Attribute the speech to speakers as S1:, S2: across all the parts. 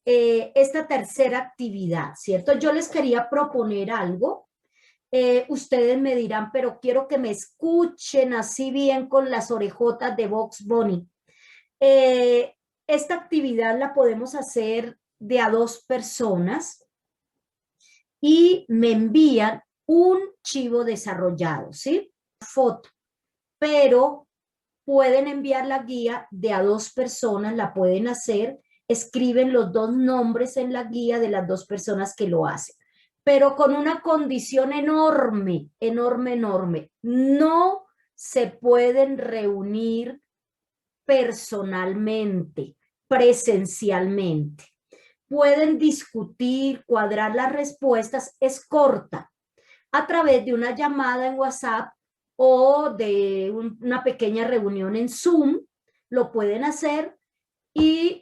S1: esta tercera actividad, ¿cierto? Yo les quería proponer algo. Ustedes me dirán, pero quiero que me escuchen así bien con las orejotas de Box Bunny. Esta actividad la podemos hacer de a 2 personas y me envían un chivo desarrollado, ¿sí? Foto, pero pueden enviar la guía de a 2 personas, la pueden hacer, escriben los 2 nombres en la guía de las 2 personas que lo hacen, pero con una condición enorme, enorme, enorme. No se pueden reunir personalmente, presencialmente. Pueden discutir, cuadrar las respuestas, es corta, a través de una llamada en WhatsApp o de una pequeña reunión en Zoom, lo pueden hacer y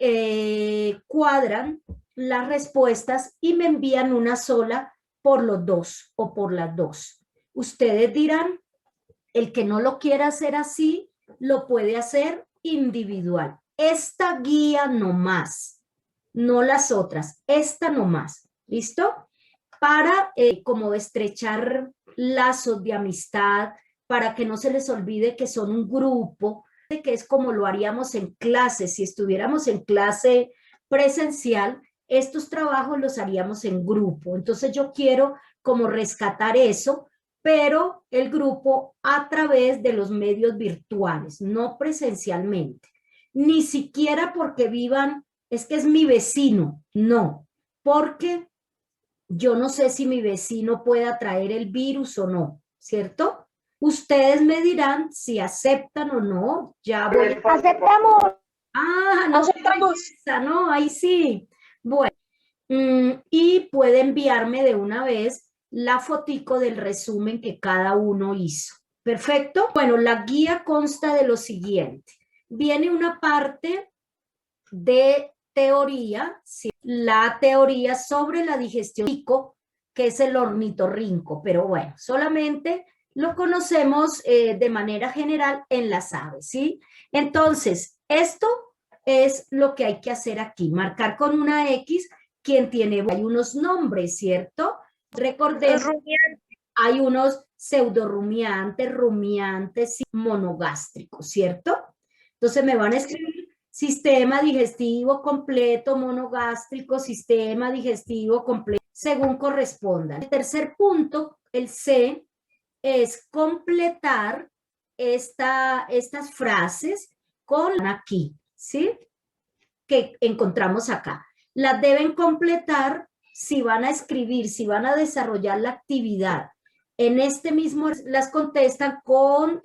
S1: cuadran las respuestas y me envían una sola por los 2 o por las 2. Ustedes dirán, el que no lo quiera hacer así, lo puede hacer individual. Esta guía no más, no las otras, esta no más, ¿listo? Para como estrechar lazos de amistad, para que no se les olvide que son un grupo, que es como lo haríamos en clase. Si estuviéramos en clase presencial, estos trabajos los haríamos en grupo. Entonces yo quiero como rescatar eso, pero el grupo a través de los medios virtuales, no presencialmente. Ni siquiera porque vivan, es que es mi vecino, no, porque yo no sé si mi vecino pueda traer el virus o no, ¿cierto? Ustedes me dirán si aceptan o no. Ya voy.
S2: Aceptamos.
S1: Ah, no,
S2: Aceptamos.
S1: no, ahí sí. Bueno, y puede enviarme de una vez la fotico del resumen que cada uno hizo. ¿Perfecto? Bueno, la guía consta de lo siguiente. Viene una parte de teoría, ¿sí? La teoría sobre la digestión, que es el ornitorrinco, pero bueno, solamente lo conocemos de manera general en las aves, ¿sí? Entonces, esto es lo que hay que hacer aquí, marcar con una X quien tiene, hay unos nombres, ¿cierto? Recordemos, hay unos pseudorumiantes, rumiantes, monogástricos, ¿cierto? Entonces me van a escribir sistema digestivo completo, monogástrico, sistema digestivo completo, según corresponda. El tercer punto, el C, es completar estas frases con aquí, ¿sí? Que encontramos acá. Las deben completar si van a escribir, si van a desarrollar la actividad. En este mismo las contestan con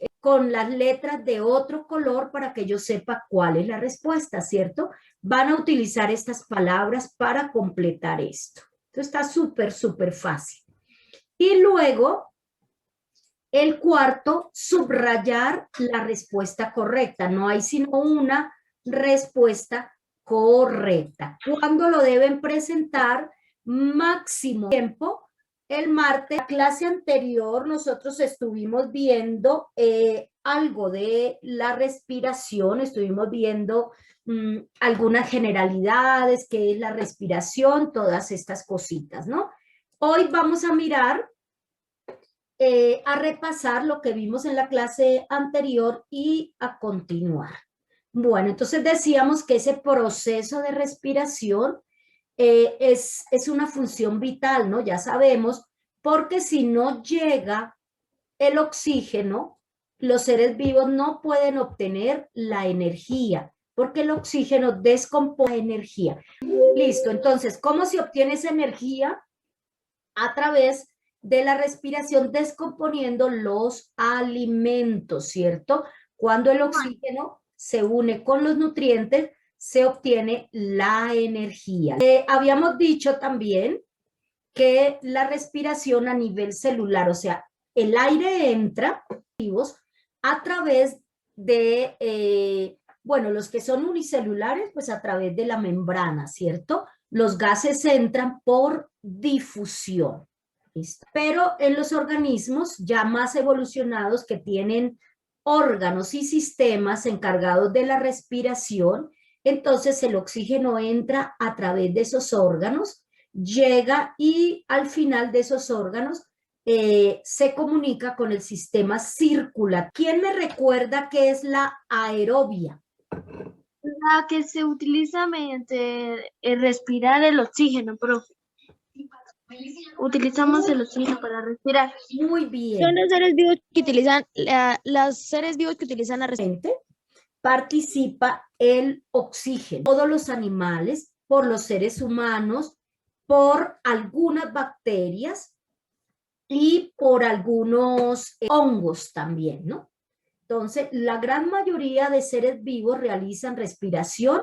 S1: las letras de otro color para que yo sepa cuál es la respuesta, ¿cierto? Van a utilizar estas palabras para completar esto. Entonces está súper, súper fácil. Y luego, el cuarto, subrayar la respuesta correcta. No hay sino una respuesta correcta. ¿Cuándo lo deben presentar? Máximo tiempo. El martes, la clase anterior, nosotros estuvimos viendo algo de la respiración, estuvimos viendo algunas generalidades, qué es la respiración, todas estas cositas, ¿no? Hoy vamos a mirar, a repasar lo que vimos en la clase anterior y a continuar. Bueno, entonces decíamos que ese proceso de respiración es una función vital, ¿no? Ya sabemos, porque si no llega el oxígeno, los seres vivos no pueden obtener la energía, porque el oxígeno descompone la energía. Listo, entonces, ¿cómo se obtiene esa energía? A través de la respiración, descomponiendo los alimentos, ¿cierto? Cuando el oxígeno se une con los nutrientes, se obtiene la energía. Habíamos dicho también que la respiración a nivel celular, o sea, el aire entra a través de, bueno, los que son unicelulares, pues a través de la membrana, ¿cierto? Los gases entran por difusión. ¿Listo? Pero en los organismos ya más evolucionados que tienen órganos y sistemas encargados de la respiración, entonces el oxígeno entra a través de esos órganos, llega y al final de esos órganos se comunica con el sistema circulatorio. ¿Quién me recuerda qué es la aerobia?
S2: La que se utiliza mediante el respirar el oxígeno, profe. Utilizamos el oxígeno para respirar.
S1: Muy
S3: Son
S1: bien.
S3: los seres vivos que utilizan, los seres vivos que utilizan la respiración.
S1: Participa el oxígeno. Todos los animales, por los seres humanos, por algunas bacterias y por algunos hongos también, ¿no? Entonces, la gran mayoría de seres vivos realizan respiración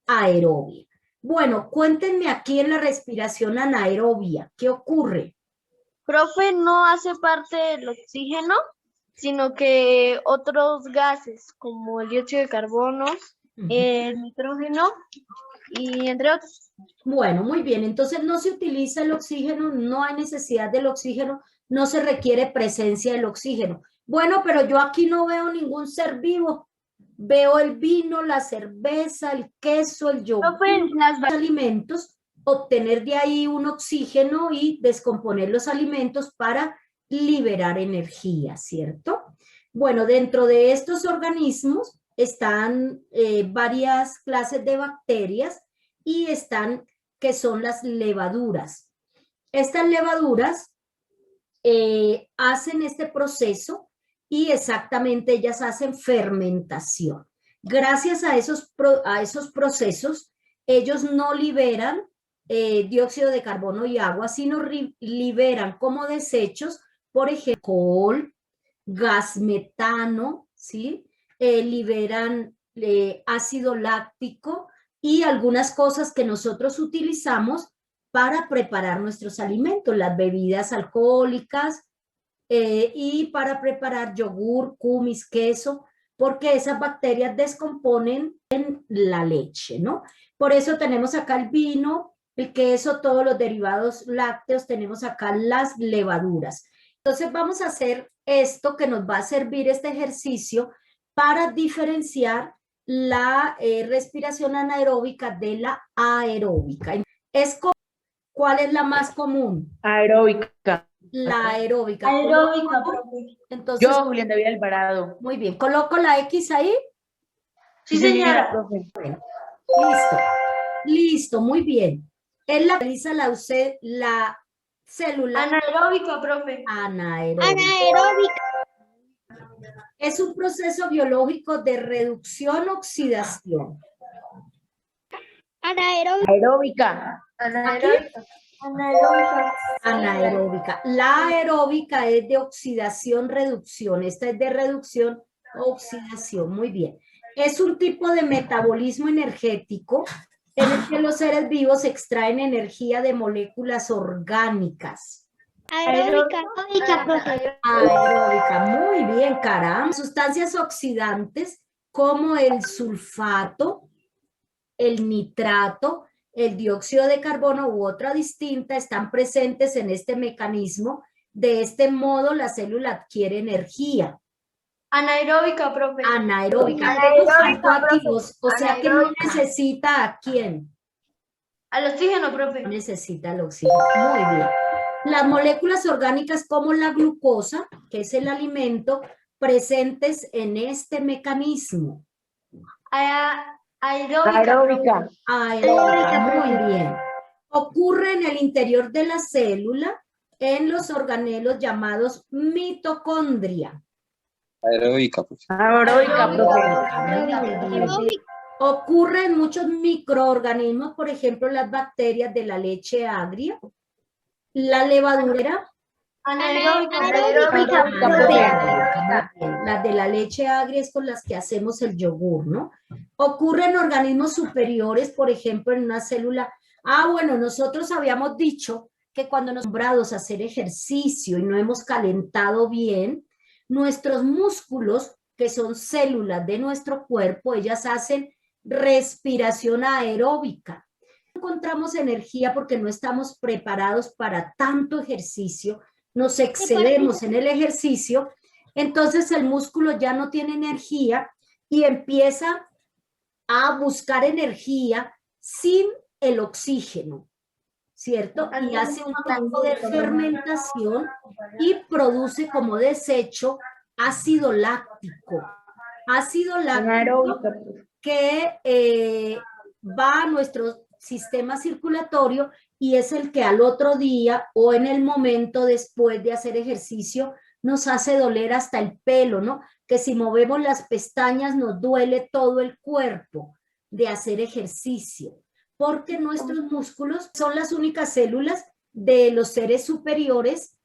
S1: aerobia. Bueno, cuéntenme aquí en la respiración anaerobia, ¿qué ocurre?
S2: Profe, no hace parte del oxígeno, sino que otros gases como el dióxido de carbono, el nitrógeno y entre otros.
S1: Bueno, muy bien. Entonces no se utiliza el oxígeno, no hay necesidad del oxígeno, no se requiere presencia del oxígeno. Bueno, pero yo aquí no veo ningún ser vivo. Veo el vino, la cerveza, el queso, el yogur, los alimentos, obtener de ahí un oxígeno y descomponer los alimentos para liberar energía, ¿cierto? Bueno, dentro de estos organismos están varias clases de bacterias y están que son las levaduras. Estas levaduras hacen este proceso y exactamente ellas hacen fermentación. Gracias a esos procesos, ellos no liberan dióxido de carbono y agua, sino liberan como desechos, por ejemplo, alcohol, gas metano, ¿sí? Liberan ácido láctico y algunas cosas que nosotros utilizamos para preparar nuestros alimentos, las bebidas alcohólicas y para preparar yogur, kumis, queso, porque esas bacterias descomponen en la leche, ¿no? Por eso tenemos acá el vino, el queso, todos los derivados lácteos, tenemos acá las levaduras. Entonces vamos a hacer esto que nos va a servir este ejercicio para diferenciar la respiración anaeróbica de la aeróbica. ¿Cuál es la más común?
S4: Aeróbica.
S1: La aeróbica.
S2: Aeróbica, profe.
S1: Entonces,
S4: Yo, Julián David Alvarado.
S1: muy bien. ¿Coloco la X ahí?
S2: Sí, señora.
S4: Profe.
S1: Bueno, listo. Listo, muy bien. Él la realiza la célula
S2: Anaeróbica, profe.
S1: anaeróbica.
S3: Anaeróbica.
S1: Es un proceso biológico de reducción-oxidación.
S3: Anaeróbica.
S4: Aeróbica.
S2: Anaeróbica. Anaeróbica.
S1: Anaeróbica. La aeróbica es de oxidación-reducción. Esta es de reducción-oxidación. Muy bien. Es un tipo de metabolismo energético en el que los seres vivos extraen energía de moléculas orgánicas.
S3: Aeróbica.
S1: Aeróbica, muy bien, caramba. Sustancias oxidantes como el sulfato, el nitrato, el dióxido de carbono u otra distinta están presentes en este mecanismo. De este modo, la célula adquiere energía.
S2: Anaeróbica, profe.
S1: Anaeróbica.
S2: Anaeróbica,
S1: Activos, o sea que no
S2: Anaeróbica.
S1: necesita ¿a quién?
S2: Al oxígeno, profe.
S1: No necesita el oxígeno. Muy bien. Las moléculas orgánicas como la glucosa, que es el alimento, presentes en este mecanismo.
S2: Aeróbica.
S4: Aeróbica.
S1: Aeróbica, muy bien. Ocurre en el interior de la célula, en los organelos llamados mitocondria.
S5: Aeróbica, pues.
S4: Aeróbica, profe.
S3: Aeróbica.
S1: Ocurre en muchos microorganismos, por ejemplo, las bacterias de la leche agria, la levadura,
S2: Anaeróbica.
S3: Anaeróbica.
S1: anaeróbica, muy bien. Las de la leche agria es con las que hacemos el yogur, ¿no? Ocurre en organismos superiores, por ejemplo, en una célula. Bueno, nosotros habíamos dicho que cuando nos acostumbrados a hacer ejercicio y no hemos calentado bien, nuestros músculos, que son células de nuestro cuerpo, ellas hacen respiración aeróbica. No encontramos energía porque no estamos preparados para tanto ejercicio, nos excedemos en el ejercicio, entonces el músculo ya no tiene energía y empieza a buscar energía sin el oxígeno, ¿cierto? Y hace un tipo de fermentación y produce como desecho ácido láctico. Ácido láctico
S4: Anaeróbica, profe.
S1: que va a nuestro sistema circulatorio y es el que al otro día o en el momento después de hacer ejercicio nos hace doler hasta el pelo, ¿no? Que si movemos las pestañas nos duele todo el cuerpo de hacer ejercicio, porque nuestros músculos son las únicas células de los seres superiores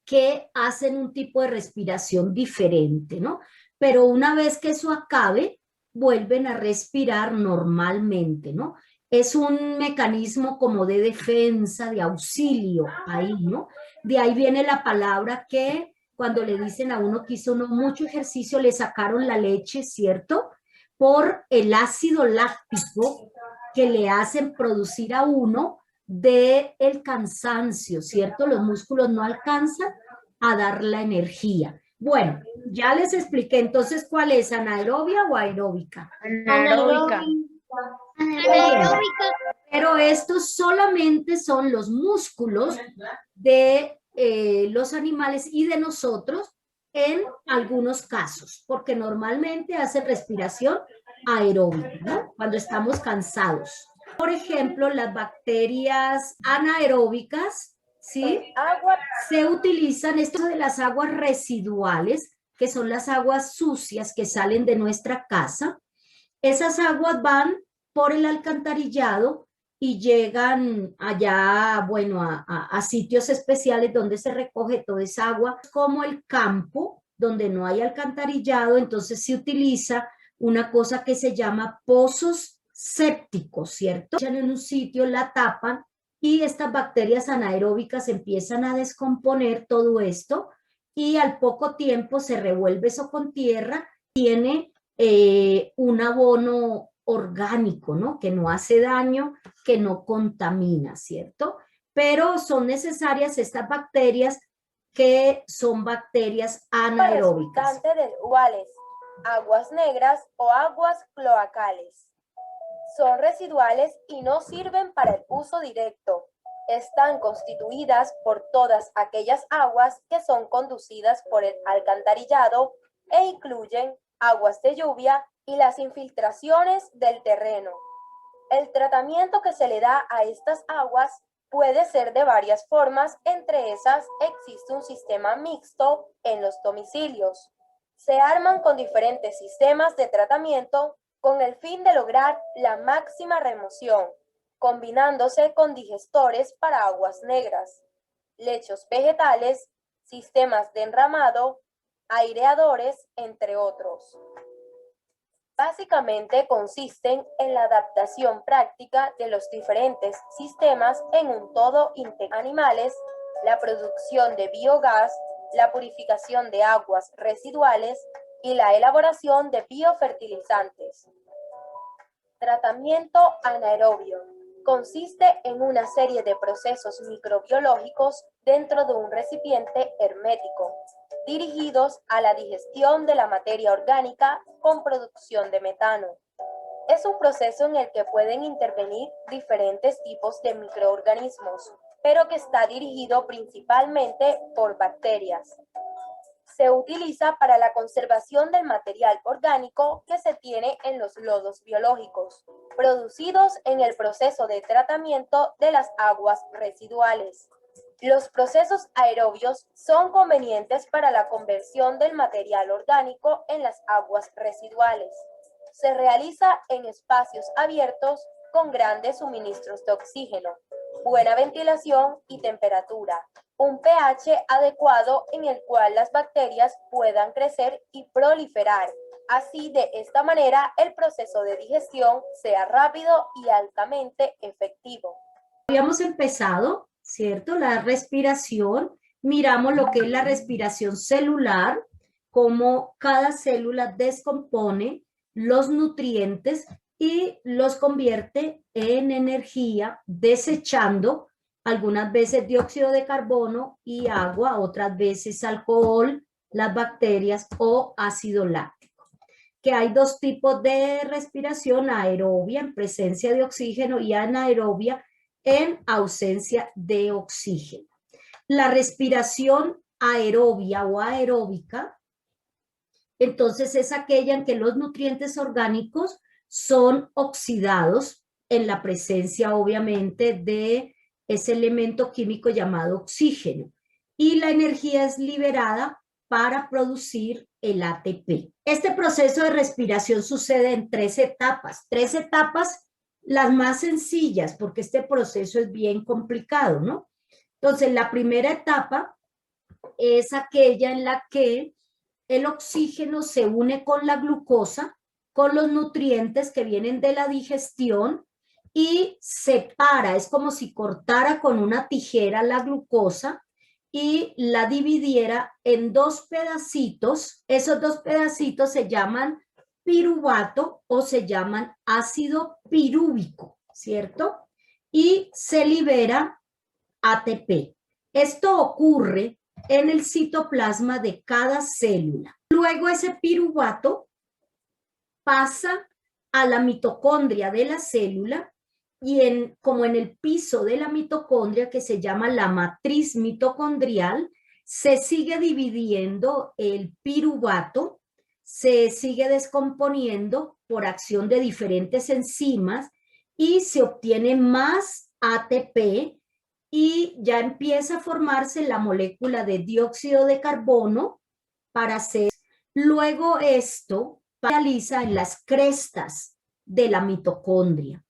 S1: que hacen un tipo de respiración diferente, ¿no? Pero una vez que eso acabe, vuelven a respirar normalmente, ¿no? Es un mecanismo como de defensa, de auxilio ahí, ¿no? De ahí viene la palabra que cuando le dicen a uno que hizo mucho ejercicio, le sacaron la leche, ¿cierto? Por el ácido láctico que le hacen producir a uno de el cansancio, ¿cierto? Los músculos no alcanzan a dar la energía. Bueno, ya les expliqué entonces cuál es, anaerobia o aeróbica.
S4: Anaeróbica.
S1: Pero estos solamente son los músculos de los animales y de nosotros en algunos casos, porque normalmente hacen respiración aeróbica, ¿no? Cuando estamos cansados. Por ejemplo, las bacterias anaeróbicas, ¿sí? Se utilizan esto de las aguas residuales, que son las aguas sucias que salen de nuestra casa. Esas aguas van por el alcantarillado y llegan allá, bueno, a sitios especiales donde se recoge toda esa agua, como el campo, donde no hay alcantarillado, entonces se utiliza una cosa que se llama pozos sépticos, ¿cierto? Echan en un sitio, la tapan y estas bacterias anaeróbicas empiezan a descomponer todo esto y al poco tiempo se revuelve eso con tierra, tiene un abono orgánico, ¿no? Que no hace daño, que no contamina, ¿cierto? Pero son necesarias estas bacterias que son bacterias anaeróbicas.
S6: Resultante de iguales, aguas negras o aguas cloacales. Son residuales y no sirven para el uso directo. Están constituidas por todas aquellas aguas que son conducidas por el alcantarillado e incluyen aguas de lluvia y las infiltraciones del terreno. El tratamiento que se le da a estas aguas puede ser de varias formas, entre esas existe un sistema mixto en los domicilios. Se arman con diferentes sistemas de tratamiento con el fin de lograr la máxima remoción, combinándose con digestores para aguas negras, lechos vegetales, sistemas de enramado, aireadores, entre otros. Básicamente consisten en la adaptación práctica de los diferentes sistemas en un todo integral. Animales, la producción de biogás, la purificación de aguas residuales y la elaboración de biofertilizantes. Tratamiento anaerobio. Consiste en una serie de procesos microbiológicos dentro de un recipiente hermético, dirigidos a la digestión de la materia orgánica con producción de metano. Es un proceso en el que pueden intervenir diferentes tipos de microorganismos, pero que está dirigido principalmente por bacterias. Se utiliza para la conservación del material orgánico que se tiene en los lodos biológicos, producidos en el proceso de tratamiento de las aguas residuales. Los procesos aerobios son convenientes para la conversión del material orgánico en las aguas residuales. Se realiza en espacios abiertos con grandes suministros de oxígeno, buena ventilación y temperatura, un pH adecuado en el cual las bacterias puedan crecer y proliferar. Así, de esta manera, el proceso de digestión sea rápido y altamente efectivo.
S1: Habíamos empezado, ¿cierto? La respiración, miramos lo que es la respiración celular, cómo cada célula descompone los nutrientes y los convierte en energía, desechando algunas veces dióxido de carbono y agua, otras veces alcohol, las bacterias o ácido láctico. que hay dos tipos de respiración, aerobia en presencia de oxígeno y anaerobia en ausencia de oxígeno. La respiración aerobia o aeróbica, entonces es aquella en que los nutrientes orgánicos son oxidados en la presencia, obviamente, de ese elemento químico llamado oxígeno. Y la energía es liberada para producir el ATP. Este proceso de respiración sucede en 3 etapas. 3 etapas las más sencillas, porque este proceso es bien complicado, ¿no? Entonces, la primera etapa es aquella en la que el oxígeno se une con la glucosa, con los nutrientes que vienen de la digestión y separa, es como si cortara con una tijera la glucosa y la dividiera en 2 pedacitos. Esos 2 pedacitos se llaman piruvato o se llaman ácido pirúvico, ¿cierto? Y se libera ATP. Esto ocurre en el citoplasma de cada célula. Luego ese piruvato pasa a la mitocondria de la célula y como en el piso de la mitocondria, que se llama la matriz mitocondrial, se sigue dividiendo el piruvato, se sigue descomponiendo por acción de diferentes enzimas y se obtiene más ATP y ya empieza a formarse la molécula de dióxido de carbono para hacer. Luego esto realiza en las crestas de la mitocondria.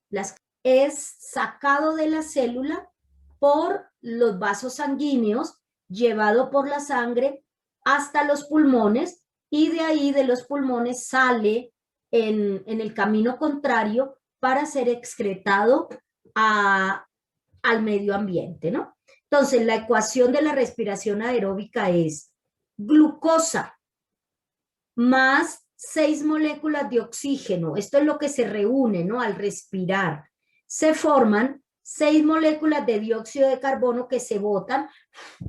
S1: Es sacado de la célula por los vasos sanguíneos, llevado por la sangre hasta los pulmones y de ahí de los pulmones sale en el camino contrario para ser excretado al medio ambiente, ¿no? Entonces, la ecuación de la respiración aeróbica es glucosa más 6 moléculas de oxígeno. Esto es lo que se reúne, ¿no? Al respirar. Se forman 6 moléculas de dióxido de carbono que se botan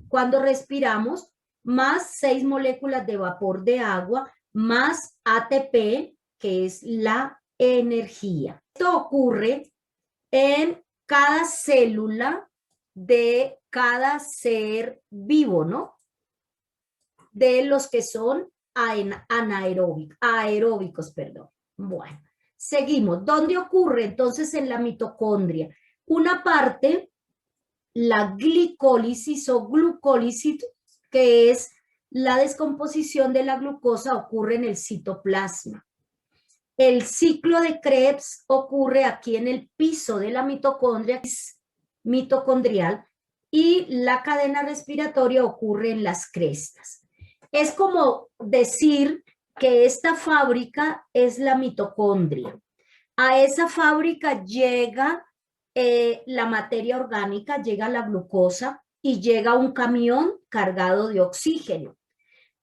S1: cuando respiramos, más 6 moléculas de vapor de agua, más ATP, que es la energía. Esto ocurre en cada célula de cada ser vivo, ¿no? De los que son aeróbicos, perdón. Bueno, seguimos. ¿Dónde ocurre? Entonces en la mitocondria. Una parte, la glicólisis o glucólisis, que es la descomposición de la glucosa, ocurre en el citoplasma. El ciclo de Krebs ocurre aquí en el piso de la mitocondria mitocondrial y la cadena respiratoria ocurre en las crestas. Es como decir que esta fábrica es la mitocondria. A esa fábrica llega la materia orgánica, llega la glucosa y llega un camión cargado de oxígeno.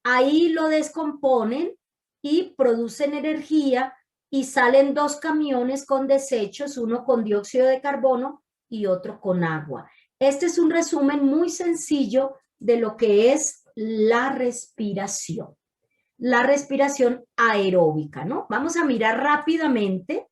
S1: Ahí lo descomponen y producen energía y salen 2 camiones con desechos, uno con dióxido de carbono y otro con agua. Este es un resumen muy sencillo de lo que es la respiración aeróbica, ¿no? Vamos a mirar rápidamente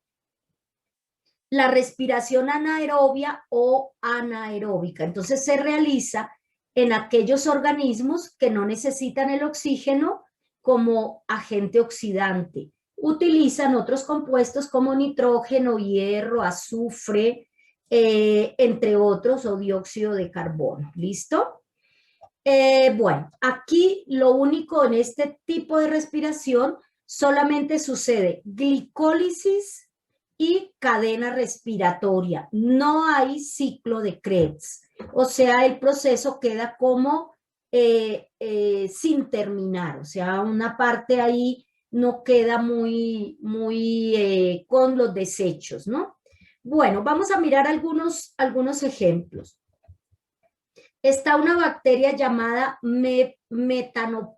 S1: la respiración anaerobia o anaeróbica. Entonces se realiza en aquellos organismos que no necesitan el oxígeno como agente oxidante. Utilizan otros compuestos como nitrógeno, hierro, azufre, entre otros, o dióxido de carbono. ¿Listo? Bueno, aquí lo único en este tipo de respiración solamente sucede glicólisis y cadena respiratoria. No hay ciclo de Krebs. O sea, el proceso queda como sin terminar. O sea, una parte ahí no queda muy con los desechos, ¿no? Bueno, vamos a mirar algunos ejemplos. Está una bacteria llamada Methanopyrus,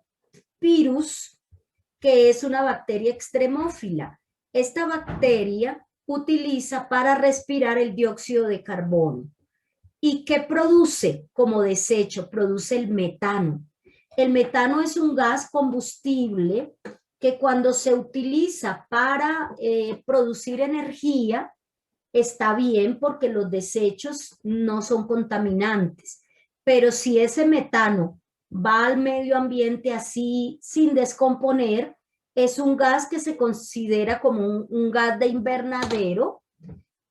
S1: que es una bacteria extremófila. Esta bacteria utiliza para respirar el dióxido de carbono. ¿Y qué produce como desecho? Produce el metano. El metano es un gas combustible que cuando se utiliza para producir energía, está bien porque los desechos no son contaminantes, pero si ese metano va al medio ambiente así sin descomponer, es un gas que se considera como un gas de invernadero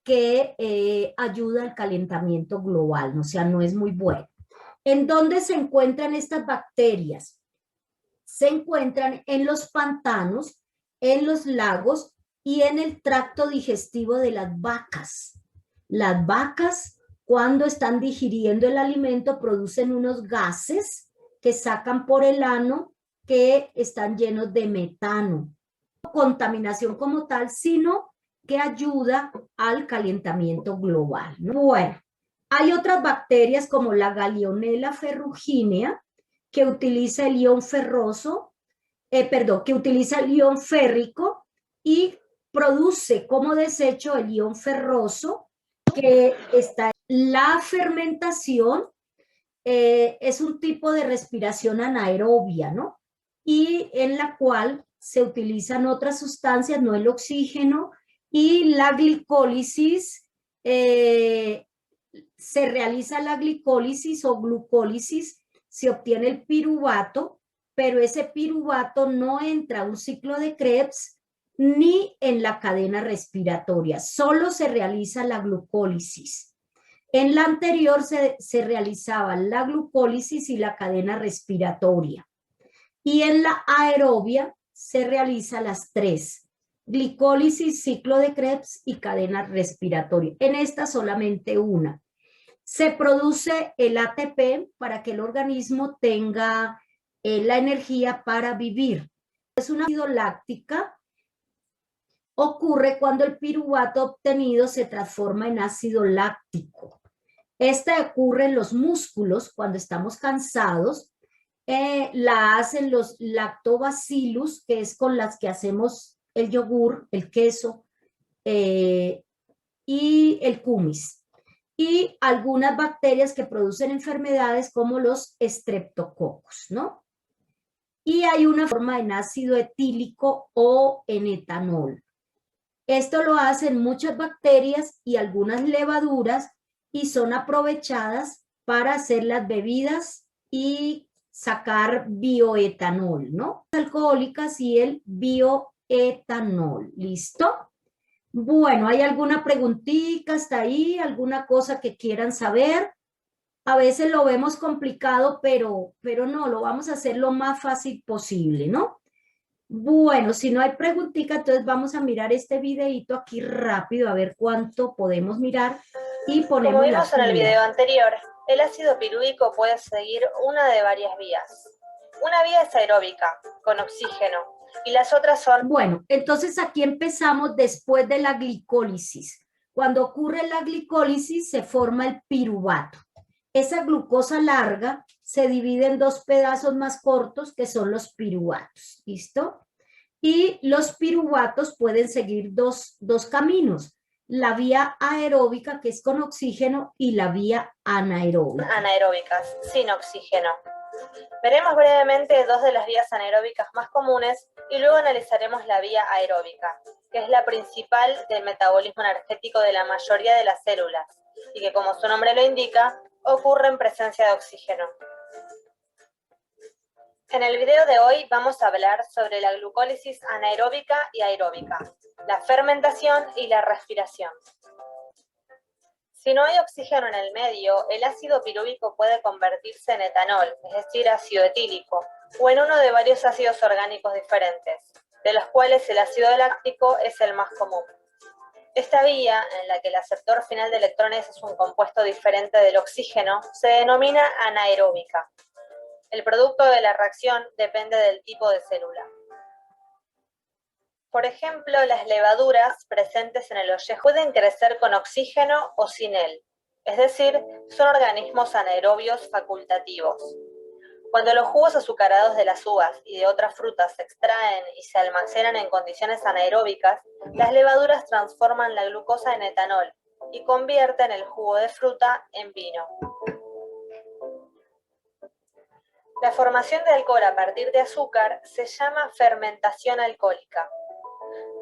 S1: que ayuda al calentamiento global, o sea, no es muy bueno. ¿En dónde se encuentran estas bacterias? Se encuentran en los pantanos, en los lagos y en el tracto digestivo de las vacas. Las vacas, cuando están digiriendo el alimento, producen unos gases que sacan por el ano que están llenos de metano. No contaminación como tal, sino que ayuda al calentamiento global, ¿no? Bueno, hay otras bacterias como la Gallionella ferruginea, que utiliza el ion ferroso, que utiliza el ion férrico y produce como desecho el ion ferroso, que está. La fermentación es un tipo de respiración anaerobia, ¿no? Y en la cual se utilizan otras sustancias, no el oxígeno, y la glicólisis, se realiza la glicólisis o glucólisis, se obtiene el piruvato, pero ese piruvato no entra a un ciclo de Krebs ni en la cadena respiratoria, solo se realiza la glucólisis. En la anterior se realizaba la glucólisis y la cadena respiratoria. Y en la aerobia se realiza las tres: glicólisis, ciclo de Krebs y cadena respiratoria. En esta solamente una. Se produce el ATP para que el organismo tenga la energía para vivir. Es una ácido láctica. Ocurre cuando el piruvato obtenido se transforma en ácido láctico. Esta ocurre en los músculos cuando estamos cansados. La hacen los lactobacillus, que es con las que hacemos el yogur, el queso y el kumis. Y algunas bacterias que producen enfermedades como los estreptococos, ¿no? Y hay una forma en ácido etílico o en etanol. Esto lo hacen muchas bacterias y algunas levaduras y son aprovechadas para hacer las bebidas y sacar bioetanol, ¿no? Alcohólicas y el bioetanol, ¿listo? Bueno, ¿hay alguna preguntita hasta ahí? ¿Alguna cosa que quieran saber? A veces lo vemos complicado, pero no, lo vamos a hacer lo más fácil posible, ¿no? Bueno, si no hay preguntita, entonces vamos a mirar este videito aquí rápido, a ver cuánto podemos mirar y ponemos
S6: Como
S1: la
S6: vimos en el
S1: actividad.
S6: video anterior, el ácido pirúvico puede seguir una de varias vías. Una vía es aeróbica, con oxígeno, y las otras son...
S1: Bueno, entonces aquí empezamos después de la glicólisis. Cuando ocurre la glicólisis se forma el piruvato. Esa glucosa larga se divide en dos pedazos más cortos que son los piruvatos, ¿listo? Y los piruvatos pueden seguir dos caminos: la vía aeróbica, que es con oxígeno, y la vía anaeróbica.
S6: anaeróbicas, sin oxígeno. Veremos brevemente dos de las vías anaeróbicas más comunes y luego analizaremos la vía aeróbica, que es la principal del metabolismo energético de la mayoría de las células y que, como su nombre lo indica, ocurre en presencia de oxígeno. En el video de hoy vamos a hablar sobre la glucólisis anaeróbica y aeróbica, la fermentación y la respiración. Si no hay oxígeno en el medio, el ácido pirúvico puede convertirse en etanol, es decir, ácido etílico, o en uno de varios ácidos orgánicos diferentes, de los cuales el ácido láctico es el más común. Esta vía, en la que el aceptor final de electrones es un compuesto diferente del oxígeno, se denomina anaeróbica. El producto de la reacción depende del tipo de célula. Por ejemplo, las levaduras presentes en el ollejo pueden crecer con oxígeno o sin él, es decir, son organismos anaerobios facultativos. Cuando los jugos azucarados de las uvas y de otras frutas se extraen y se almacenan en condiciones anaeróbicas, las levaduras transforman la glucosa en etanol y convierten el jugo de fruta en vino. La formación de alcohol a partir de azúcar se llama fermentación alcohólica.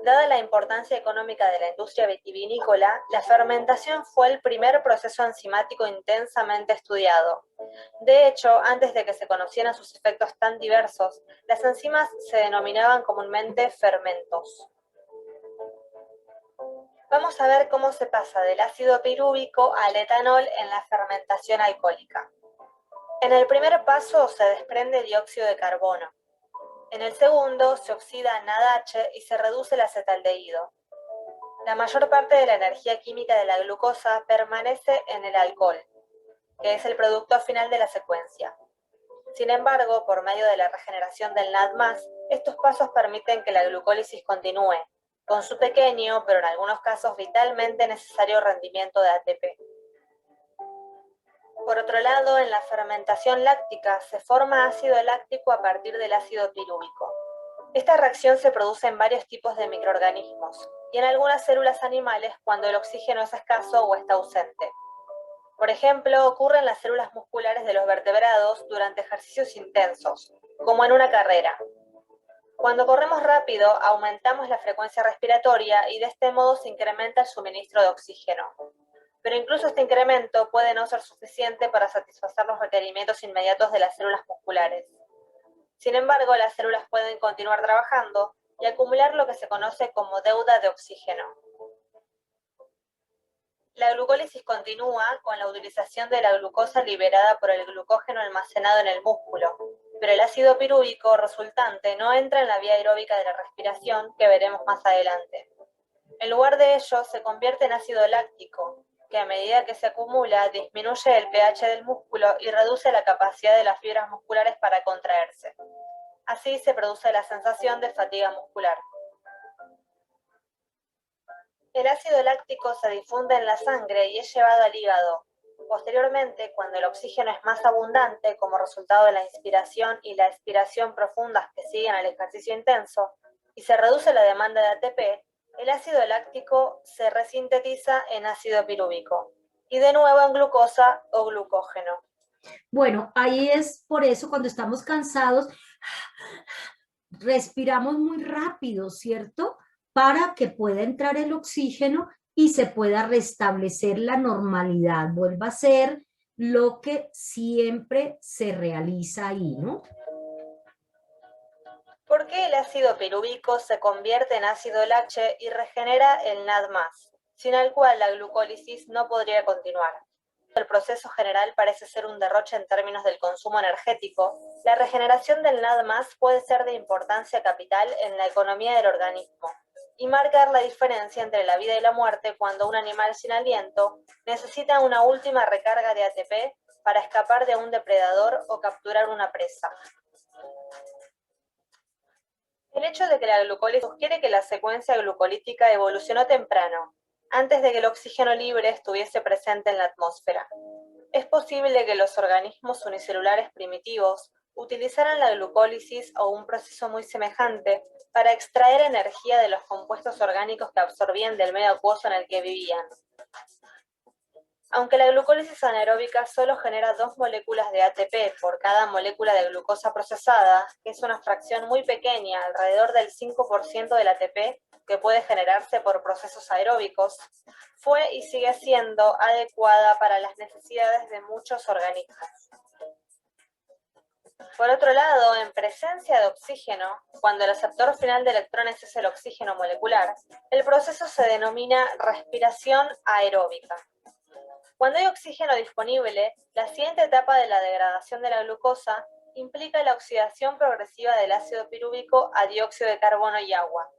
S6: Dada la importancia económica de la industria vitivinícola, la fermentación fue el primer proceso enzimático intensamente estudiado. De hecho, antes de que se conocieran sus efectos tan diversos, las enzimas se denominaban comúnmente fermentos. Vamos a ver cómo se pasa del ácido pirúvico al etanol en la fermentación alcohólica. En el primer paso se desprende dióxido de carbono. En el segundo se oxida NADH y se reduce el acetaldehído. La mayor parte de la energía química de la glucosa permanece en el alcohol, que es el producto final de la secuencia. Sin embargo, por medio de la regeneración del NAD+, estos pasos permiten que la glucólisis continúe, con su pequeño, pero en algunos casos vitalmente necesario rendimiento de ATP. Por otro lado, en la fermentación láctica se forma ácido láctico a partir del ácido pirúvico. Esta reacción se produce en varios tipos de microorganismos y en algunas células animales cuando el oxígeno es escaso o está ausente. Por ejemplo, ocurre en las células musculares de los vertebrados durante ejercicios intensos, como en una carrera. Cuando corremos rápido, aumentamos la frecuencia respiratoria y de este modo se incrementa el suministro de oxígeno. Pero incluso este incremento puede no ser suficiente para satisfacer los requerimientos inmediatos de las células musculares. Sin embargo, las células pueden continuar trabajando y acumular lo que se conoce como deuda de oxígeno. La glucólisis continúa con la utilización de la glucosa liberada por el glucógeno almacenado en el músculo, pero el ácido pirúvico resultante no entra en la vía aeróbica de la respiración, que veremos más adelante. En lugar de ello, se convierte en ácido láctico, que a medida que se acumula disminuye el pH del músculo y reduce la capacidad de las fibras musculares para contraerse. Así se produce la sensación de fatiga muscular. El ácido láctico se difunde en la sangre y es llevado al hígado. Posteriormente, cuando el oxígeno es más abundante como resultado de la inspiración y la expiración profundas que siguen al ejercicio intenso, y se reduce la demanda de ATP, el ácido láctico se resintetiza en ácido pirúvico y de nuevo en glucosa o glucógeno.
S1: Bueno, ahí es por eso cuando estamos cansados, respiramos muy rápido, ¿cierto? Para que pueda entrar el oxígeno y se pueda restablecer la normalidad, vuelva a ser lo que siempre se realiza ahí, ¿no?
S6: ¿Por qué el ácido pirúvico se convierte en ácido láctico y regenera el NAD+, sin el cual la glucólisis no podría continuar? El proceso general parece ser un derroche en términos del consumo energético. La regeneración del NAD+ puede ser de importancia capital en la economía del organismo y marcar la diferencia entre la vida y la muerte cuando un animal sin aliento necesita una última recarga de ATP para escapar de un depredador o capturar una presa. El hecho de que la glucólisis sugiere que la secuencia glucolítica evolucionó temprano, antes de que el oxígeno libre estuviese presente en la atmósfera. Es posible que los organismos unicelulares primitivos utilizaran la glucólisis o un proceso muy semejante para extraer energía de los compuestos orgánicos que absorbían del medio acuoso en el que vivían. Aunque la glucólisis anaeróbica solo genera 2 moléculas de ATP por cada molécula de glucosa procesada, que es una fracción muy pequeña, alrededor del 5% del ATP que puede generarse por procesos aeróbicos, fue y sigue siendo adecuada para las necesidades de muchos organismos. Por otro lado, en presencia de oxígeno, cuando el aceptor final de electrones es el oxígeno molecular, el proceso se denomina respiración aeróbica. Cuando hay oxígeno disponible, la siguiente etapa de la degradación de la glucosa implica la oxidación progresiva del ácido pirúvico a dióxido de carbono y agua,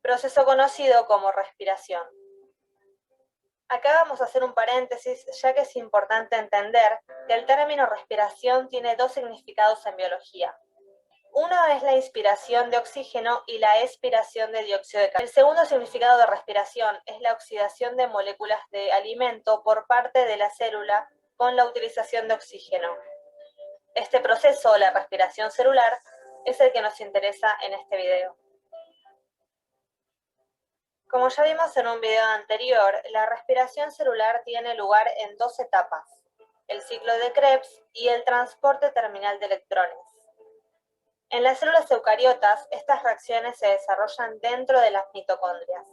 S6: proceso conocido como respiración. Acá vamos a hacer un paréntesis, ya que es importante entender que el término respiración tiene 2 significados en biología. Uno es la inspiración de oxígeno y la expiración de dióxido de carbono. El segundo significado de respiración es la oxidación de moléculas de alimento por parte de la célula con la utilización de oxígeno. Este proceso, la respiración celular, es el que nos interesa en este video. Como ya vimos en un video anterior, la respiración celular tiene lugar en 2 etapas.
S7: el ciclo de Krebs y el transporte terminal de electrones. En las células eucariotas, estas reacciones se desarrollan dentro de las mitocondrias.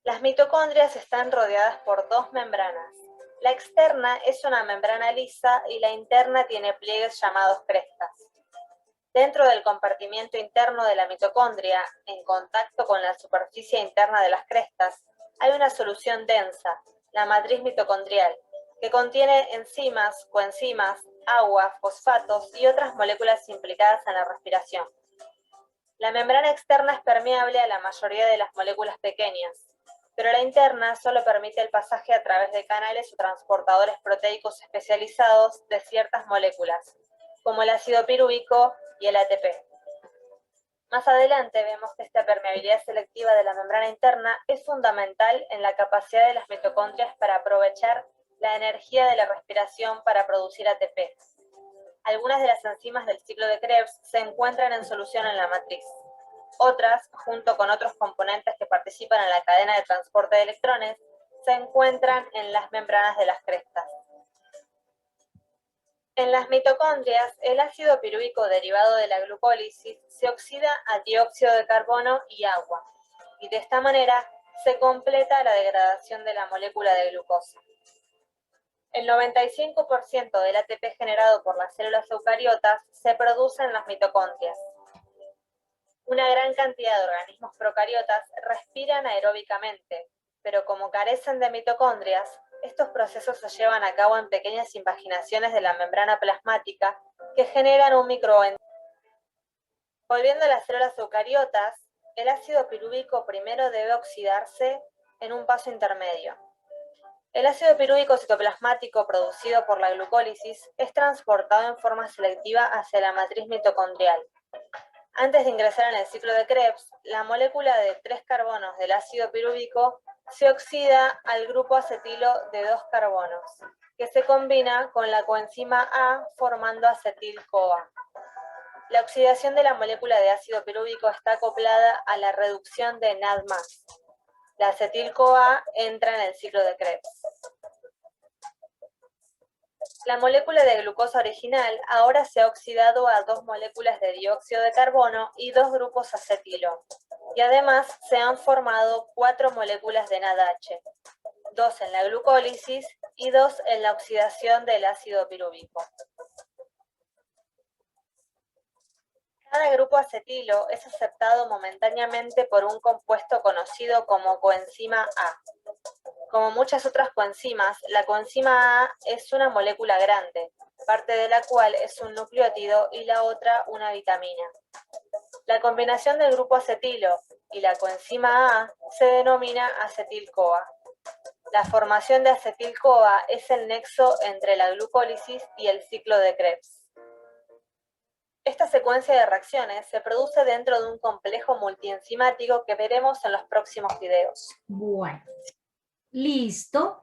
S7: Las mitocondrias están rodeadas por dos membranas. La externa es una membrana lisa y la interna tiene pliegues llamados crestas. Dentro del compartimiento interno de la mitocondria, en contacto con la superficie interna de las crestas, hay una solución densa, la matriz mitocondrial, que contiene enzimas, coenzimas, agua, fosfatos y otras moléculas implicadas en la respiración. La membrana externa es permeable a la mayoría de las moléculas pequeñas, pero la interna solo permite el pasaje a través de canales o transportadores proteicos especializados de ciertas moléculas, como el ácido pirúvico y el ATP. Más adelante vemos que esta permeabilidad selectiva de la membrana interna es fundamental en la capacidad de las mitocondrias para aprovechar la energía de la respiración para producir ATP. Algunas de las enzimas del ciclo de Krebs se encuentran en solución en la matriz. Otras, junto con otros componentes que participan en la cadena de transporte de electrones, se encuentran en las membranas de las crestas. En las mitocondrias, el ácido pirúvico derivado de la glucólisis se oxida a dióxido de carbono y agua, y de esta manera se completa la degradación de la molécula de glucosa. El 95% del ATP generado por las células eucariotas se produce en las mitocondrias. Una gran cantidad de organismos procariotas respiran aeróbicamente, pero como carecen de mitocondrias, estos procesos se llevan a cabo en pequeñas invaginaciones de la membrana plasmática que generan un microentorno. Volviendo a las células eucariotas, el ácido pirúvico primero debe oxidarse en un paso intermedio. El ácido pirúvico citoplasmático producido por la glucólisis es transportado en forma selectiva hacia la matriz mitocondrial. Antes de ingresar en el ciclo de Krebs, la molécula de 3 carbonos del ácido pirúvico se oxida al grupo acetilo de 2 carbonos, que se combina con la coenzima A formando acetil-CoA. La oxidación de la molécula de ácido pirúvico está acoplada a la reducción de NAD+. La acetil-CoA entra en el ciclo de Krebs. La molécula de glucosa original ahora se ha oxidado a 2 moléculas de dióxido de carbono y 2 grupos acetilo, y además se han formado 4 moléculas de NADH, 2 en la glucólisis y 2 en la oxidación del ácido pirúvico. Cada grupo acetilo es aceptado momentáneamente por un compuesto conocido como coenzima A. Como muchas otras coenzimas, la coenzima A es una molécula grande, parte de la cual es un nucleótido y la otra una vitamina. La combinación del grupo acetilo y la coenzima A se denomina acetil-CoA. La formación de acetil-CoA es el nexo entre la glucólisis y el ciclo de Krebs. Esta secuencia de reacciones se produce dentro de un complejo multienzimático que veremos en los próximos videos.
S1: Bueno, listo.